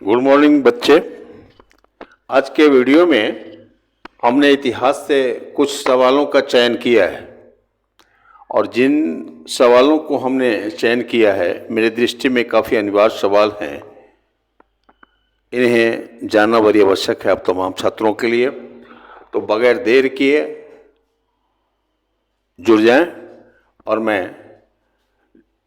Good morning बच्चे। आज के वीडियो में हमने इतिहास से कुछ सवालों का चयन किया है और जिन सवालों को हमने चयन किया है मेरी दृष्टि में काफ़ी अनिवार्य सवाल हैं। इन्हें जानना बड़ी आवश्यक है आप तमाम छात्रों के लिए। तो बगैर देर किए जुड़ जाएं और मैं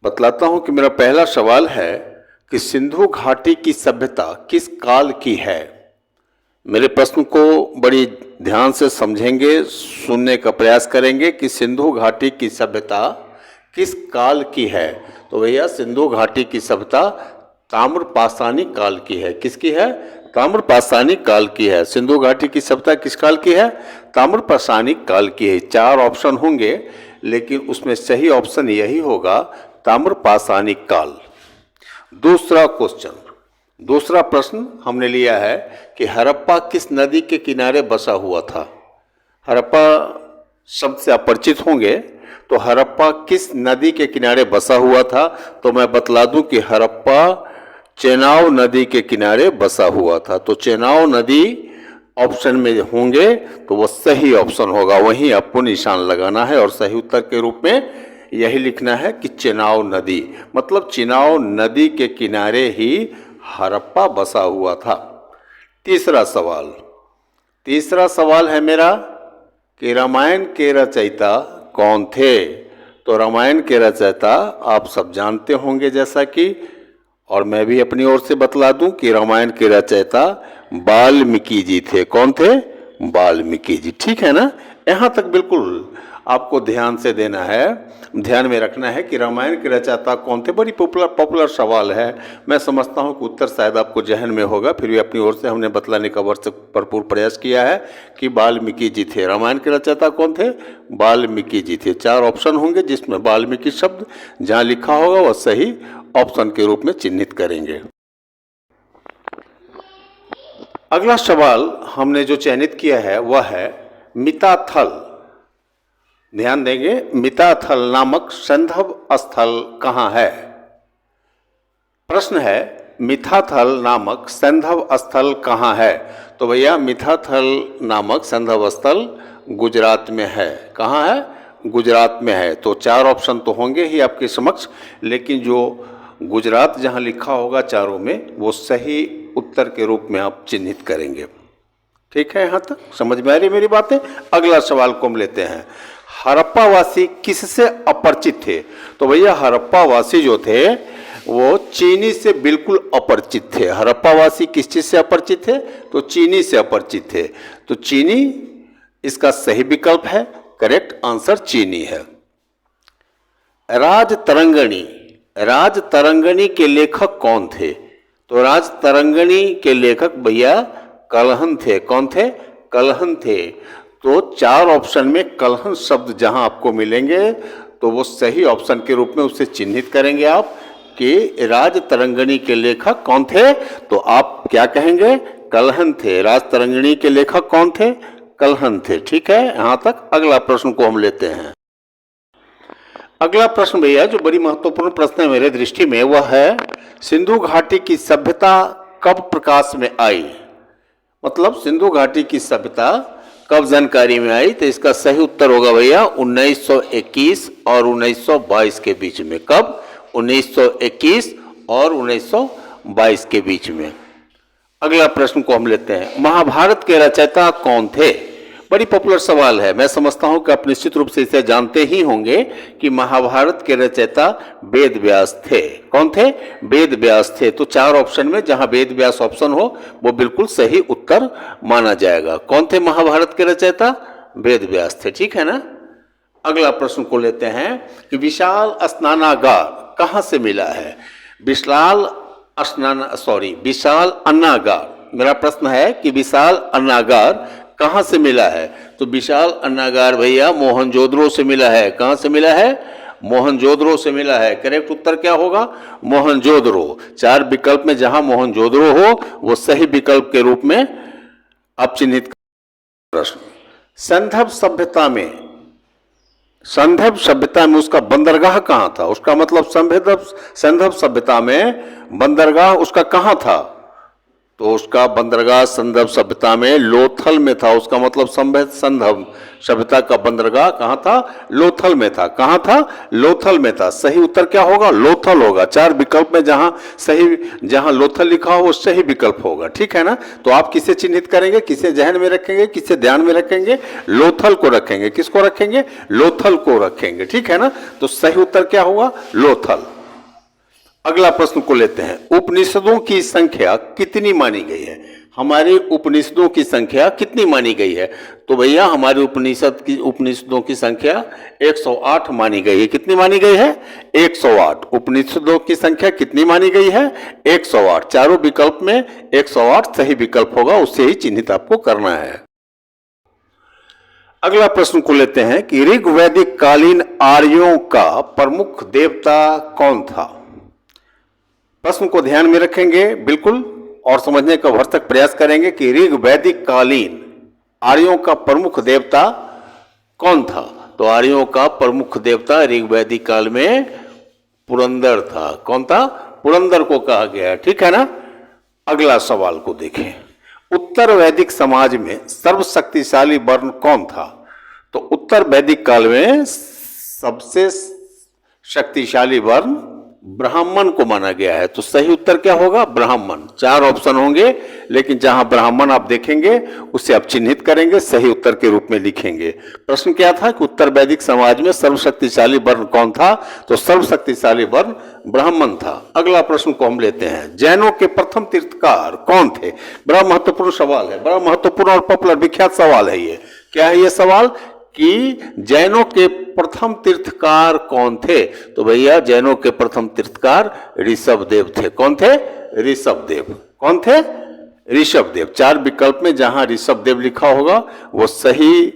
बतलाता हूं कि मेरा पहला सवाल है कि सिंधु घाटी की सभ्यता किस काल की है। मेरे प्रश्न को बड़ी ध्यान से समझेंगे, सुनने का प्रयास करेंगे कि सिंधु घाटी की सभ्यता किस काल की है। तो भैया सिंधु घाटी की सभ्यता ताम्रपाषाणी काल की है। किसकी है? ताम्रपाषाणी काल की है। सिंधु घाटी की सभ्यता किस काल की है? ताम्रपाषाणी काल की है। 4 ऑप्शन होंगे लेकिन उसमें सही ऑप्शन यही होगा, ताम्रपाषाणी काल। दूसरा क्वेश्चन, दूसरा प्रश्न हमने लिया है कि हड़प्पा किस नदी के किनारे बसा हुआ था। हड़प्पा शब्द से अपरिचित होंगे, तो हड़प्पा किस नदी के किनारे बसा हुआ था? तो मैं बतला दूं कि हड़प्पा चेनाब नदी के किनारे बसा हुआ था। तो चेनाब नदी ऑप्शन में होंगे तो वह सही ऑप्शन होगा, वहीं आपको निशान लगाना है और सही उत्तर के रूप में यही लिखना है कि चेनाब नदी, मतलब चेनाब नदी के किनारे ही हड़प्पा बसा हुआ था। तीसरा सवाल है मेरा कि रामायण के रचयिता कौन थे। तो रामायण के रचयिता आप सब जानते होंगे जैसा कि, और मैं भी अपनी ओर से बतला दूं कि रामायण के रचयिता वाल्मीकि जी थे। कौन थे? वाल्मीकि जी। ठीक है ना? यहाँ तक बिल्कुल आपको ध्यान से देना है, ध्यान में रखना है कि रामायण के रचयिता कौन थे। बड़ी पॉपुलर सवाल है। मैं समझता हूँ कि उत्तर शायद आपको जहन में होगा, फिर भी अपनी ओर से हमने बतलाने का भरपूर प्रयास किया है कि वाल्मीकि जी थे। रामायण के रचयिता कौन थे? वाल्मीकि जी थे। 4 ऑप्शन होंगे जिसमें वाल्मीकि शब्द जहाँ लिखा होगा वह सही ऑप्शन के रूप में चिन्हित करेंगे। अगला सवाल हमने जो चयनित किया है वह है मिताथल। ध्यान देंगे, मिताथल नामक संदर्भ स्थल कहाँ है? प्रश्न है मिताथल नामक संदर्भ स्थल कहाँ है। तो भैया मिताथल नामक संदर्भ स्थल गुजरात में है। कहाँ है? गुजरात में है। तो 4 ऑप्शन तो होंगे ही आपके समक्ष, लेकिन जो गुजरात जहाँ लिखा होगा चारों में वो सही उत्तर के रूप में आप चिन्हित करेंगे। ठीक है? यहाँ तक समझ में आ रही मेरी बातें। अगला सवाल को हम लेते हैं, हड़प्पावासी किससे अपरिचित थे। तो भैया हड़प्पावासी जो थे वो चीनी से बिल्कुल अपरिचित थे। हड़प्पावासी किस चीज से अपरिचित थे? तो चीनी से अपरिचित थे। तो चीनी इसका सही विकल्प है, करेक्ट आंसर चीनी है। राजतरंगिणी के लेखक कौन थे? तो राजतरंगिणी के लेखक भैया कलहन थे। कौन थे? कलहन थे। तो 4 ऑप्शन में कलहन शब्द जहां आपको मिलेंगे तो वो सही ऑप्शन के रूप में उसे चिन्हित करेंगे आप कि राजतरंगिणी के लेखक कौन थे। तो आप क्या कहेंगे? कलहन थे। राजतरंगिणी के लेखक कौन थे? कलहन थे। ठीक है? यहां तक। अगला प्रश्न को हम लेते हैं। अगला प्रश्न भैया जो बड़ी महत्वपूर्ण प्रश्न है मेरे दृष्टि में वह है सिंधु घाटी की सभ्यता कब प्रकाश में आई। मतलब सिंधु घाटी की सभ्यता कब जानकारी में आई। तो इसका सही उत्तर होगा भैया 1921 और 1922 के बीच में। कब? 1921 और 1922 के बीच में। अगला प्रश्न को हम लेते हैं, महाभारत के रचयिता कौन थे। बड़ी पॉपुलर सवाल है। मैं समझता हूं कि आप निश्चित रूप से इसे जानते ही होंगे कि महाभारत के रचयिता वेद व्यास थे। कौन थे? वेद व्यास थे। तो 4 ऑप्शन में जहां वेद व्यास ऑप्शन हो वो बिल्कुल सही उत्तर माना जाएगा। कौन थे महाभारत के रचयिता? वेद व्यास थे। ठीक है ना? अगला प्रश्न को लेते हैं कि विशाल स्नानागार कहां से मिला है। विशाल अन्नागार। मेरा प्रश्न है कि विशाल अन्नागार कहां से मिला है। तो विशाल अन्नागार भैया मोहनजोदड़ो से मिला है। कहां से मिला है? मोहनजोदड़ो से मिला है। करेक्ट उत्तर क्या होगा? मोहनजोदड़ो। 4 विकल्प में जहां मोहनजोदड़ो हो वो सही विकल्प के रूप में आप चिन्हित। प्रश्न, संदर्भ सभ्यता में उसका बंदरगाह कहां था। उसका मतलब संदर्भ सभ्यता में बंदरगाह उसका कहां था। तो उसका बंदरगाह संदर्भ सभ्यता में लोथल में था। उसका मतलब संदर्भ सभ्यता का बंदरगाह कहाँ था? लोथल में था। कहाँ था? लोथल में था। सही उत्तर क्या होगा? लोथल होगा। 4 विकल्प में जहां लोथल लिखा हो वो सही विकल्प होगा। ठीक है ना? तो आप किसे चिन्हित करेंगे, किसे जहन में रखेंगे, किसे ध्यान में रखेंगे? लोथल को रखेंगे। किसको रखेंगे? लोथल को रखेंगे। ठीक है ना? तो सही उत्तर क्या होगा? लोथल। अगला प्रश्न को लेते हैं। उपनिषदों की संख्या कितनी मानी गई है? हमारे उपनिषदों की संख्या कितनी मानी गई है? तो भैया हमारे उपनिषदों की संख्या 108 मानी गई है। कितनी मानी गई है? 108। उपनिषदों की संख्या कितनी मानी गई है? 108। चारों विकल्प में 108 सही विकल्प होगा, उससे ही चिन्हित आपको करना है। अगला प्रश्न को लेते हैं कि ऋग्वैदिक कालीन आर्यों का प्रमुख देवता कौन था? प्रश्न को ध्यान में रखेंगे बिल्कुल और समझने का भरसक प्रयास करेंगे कि ऋग्वैदिक कालीन आर्यों का प्रमुख देवता कौन था? तो आर्यों का प्रमुख देवता ऋग्वैदिक काल में पुरंदर था। कौन था? पुरंदर को कहा गया है। ठीक है ना? अगला सवाल को देखें। उत्तर वैदिक समाज में सर्वशक्तिशाली वर्ण कौन था? तो उत्तर वैदिक काल में सबसे शक्तिशाली वर्ण ब्राह्मण को माना गया है। तो सही उत्तर क्या होगा? ब्राह्मण। 4 ऑप्शन होंगे, लेकिन जहां ब्राह्मण आप देखेंगे उसे आप चिन्हित करेंगे, सही उत्तर के रूप में लिखेंगे। प्रश्न क्या था कि उत्तर वैदिक समाज में सर्वशक्तिशाली वर्ण कौन था? तो सर्वशक्तिशाली वर्ण ब्राह्मण था। अगला प्रश्न को हम लेते हैं। जैनों के प्रथम तीर्थकार कौन थे? बड़ा महत्वपूर्ण सवाल है, बड़ा महत्वपूर्ण और पॉपुलर विख्यात सवाल है ये। क्या है ये सवाल कि जैनों के प्रथम तीर्थकार कौन थे? तो भैया जैनों के प्रथम तीर्थकार ऋषभदेव थे। कौन थे? ऋषभदेव। कौन थे? ऋषभदेव। 4 विकल्प में जहां ऋषभदेव लिखा होगा वो सही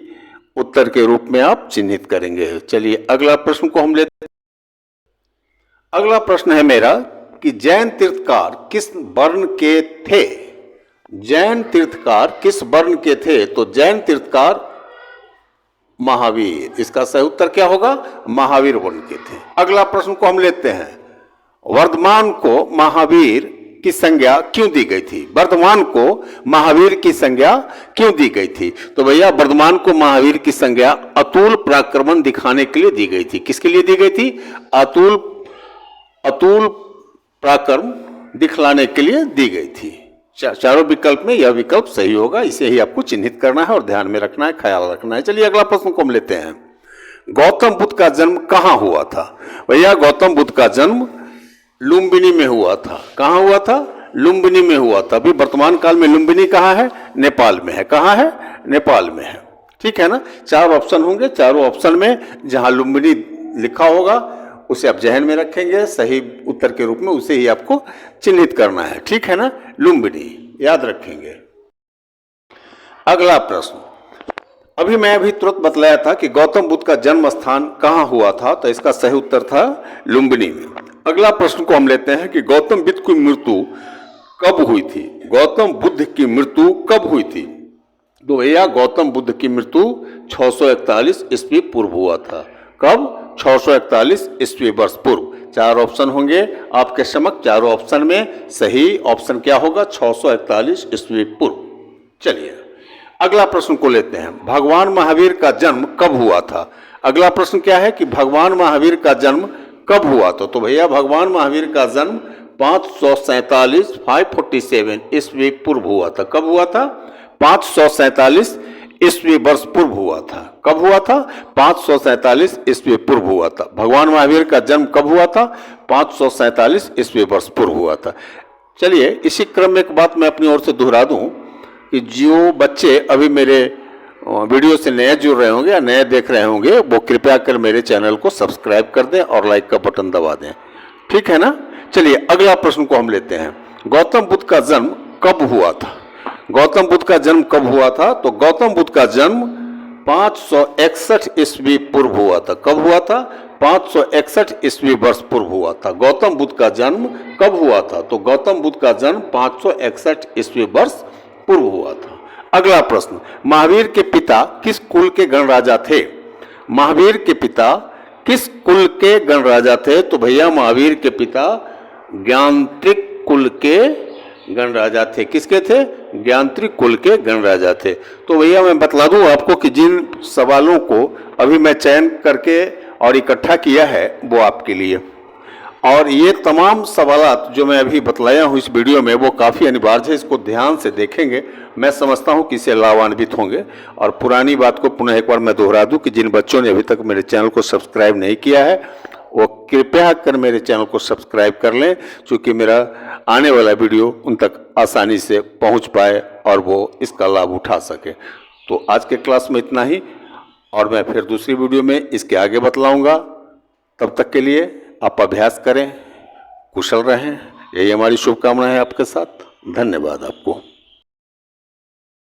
उत्तर के रूप में आप चिन्हित करेंगे। चलिए अगला प्रश्न को हम लेते हैं। अगला प्रश्न है मेरा कि जैन तीर्थकार किस वर्ण के थे? जैन तीर्थकार किस वर्ण के थे? तो जैन तीर्थकार महावीर। इसका सही उत्तर क्या होगा? महावीर वर्ण के थे। अगला प्रश्न को हम लेते हैं। वर्धमान को महावीर की संज्ञा क्यों दी गई थी? वर्धमान को महावीर की संज्ञा क्यों दी गई थी? तो भैया वर्धमान को महावीर की संज्ञा अतुल पराक्रमण दिखाने के लिए दी गई थी। किसके लिए दी गई थी? अतुल पराक्रम दिखलाने के लिए दी गई थी। चारों विकल्प में यह विकल्प सही होगा, इसे ही आपको चिन्हित करना है और ध्यान में रखना है, ख्याल रखना है। चलिए अगला प्रश्न को हम लेते हैं। गौतम बुद्ध का जन्म कहाँ हुआ था? भैया गौतम बुद्ध का जन्म लुम्बिनी में हुआ था। कहाँ हुआ था? लुम्बिनी में हुआ था। अभी वर्तमान काल में लुम्बिनी कहाँ है? नेपाल में है। कहाँ है? नेपाल में है। ठीक है ना? 4 ऑप्शन होंगे, चारों ऑप्शन में जहां लुम्बिनी लिखा होगा उसे आप जहन में रखेंगे, सही उत्तर के रूप में उसे ही आपको चिन्हित करना है। ठीक है ना? लुम्बिनी याद रखेंगे। अगला प्रश्न, अभी तुरंत बतलाया था कि गौतम बुद्ध का जन्म स्थान कहाँ हुआ था, तो इसका सही उत्तर था लुम्बिनी में। अगला प्रश्न को हम लेते हैं कि गौतम बुद्ध की मृत्यु कब हुई थी? गौतम बुद्ध की मृत्यु कब हुई थी? तो भैया गौतम बुद्ध की मृत्यु 641 ईस्वी पूर्व हुआ था। कब? 641 ईस्वी वर्ष पूर्व। 4 ऑप्शन होंगे आपके समक्ष, चारों ऑप्शन में सही ऑप्शन क्या होगा? 641 ईस्वी पूर्व। चलिए अगला प्रश्न को लेते हैं। भगवान महावीर का जन्म कब हुआ था? अगला प्रश्न क्या है कि भगवान महावीर का जन्म कब हुआ था? तो भैया भगवान महावीर का जन्म 547 ईस्वी पूर्व हुआ था। कब हुआ था? 547 ईस्वी वर्ष पूर्व हुआ था। कब हुआ था? 547 ईस्वी पूर्व हुआ था। भगवान महावीर का जन्म कब हुआ था? 547 ईस्वी वर्ष पूर्व हुआ था। चलिए इसी क्रम में एक बात मैं अपनी ओर से दोहरा दूं कि जो बच्चे अभी मेरे वीडियो से नए जुड़ रहे होंगे या नए देख रहे होंगे वो कृपया कर मेरे चैनल को सब्सक्राइब कर दें और लाइक का बटन दबा दें। ठीक है ना? चलिए अगला प्रश्न को हम लेते हैं। गौतम बुद्ध का जन्म कब हुआ था? गौतम बुद्ध का जन्म कब हुआ था? तो गौतम बुद्ध का जन्म 561 ईस्वी पूर्व हुआ था। कब हुआ था? 561 ईस्वी वर्ष पूर्व हुआ था। गौतम बुद्ध का जन्म कब हुआ था? तो गौतम बुद्ध का जन्म 561 ईस्वी वर्ष पूर्व हुआ था। अगला प्रश्न, महावीर के पिता किस कुल के गणराजा थे? महावीर के पिता किस कुल के गणराजा थे? तो भैया महावीर के पिता ज्ञानत्रिक कुल के गणराजा थे। किसके थे? ज्ञानत्रिक कुल के गणराजा थे। तो भैया मैं बतला दूं आपको कि जिन सवालों को अभी मैं चयन करके और इकट्ठा किया है वो आपके लिए, और ये तमाम सवालात जो मैं अभी बतलाया हूँ इस वीडियो में वो काफ़ी अनिवार्य है। इसको ध्यान से देखेंगे, मैं समझता हूँ कि इससे लाभान्वित होंगे। और पुरानी बात को पुनः एक बार मैं दोहरा दूँ कि जिन बच्चों ने अभी तक मेरे चैनल को सब्सक्राइब नहीं किया है वो कृपया कर मेरे चैनल को सब्सक्राइब कर लें, क्योंकि मेरा आने वाला वीडियो उन तक आसानी से पहुँच पाए और वो इसका लाभ उठा सके। तो आज के क्लास में इतना ही, और मैं फिर दूसरी वीडियो में इसके आगे बतलाऊँगा। तब तक के लिए आप अभ्यास करें, कुशल रहें, यही हमारी शुभकामना है आपके साथ। धन्यवाद आपको।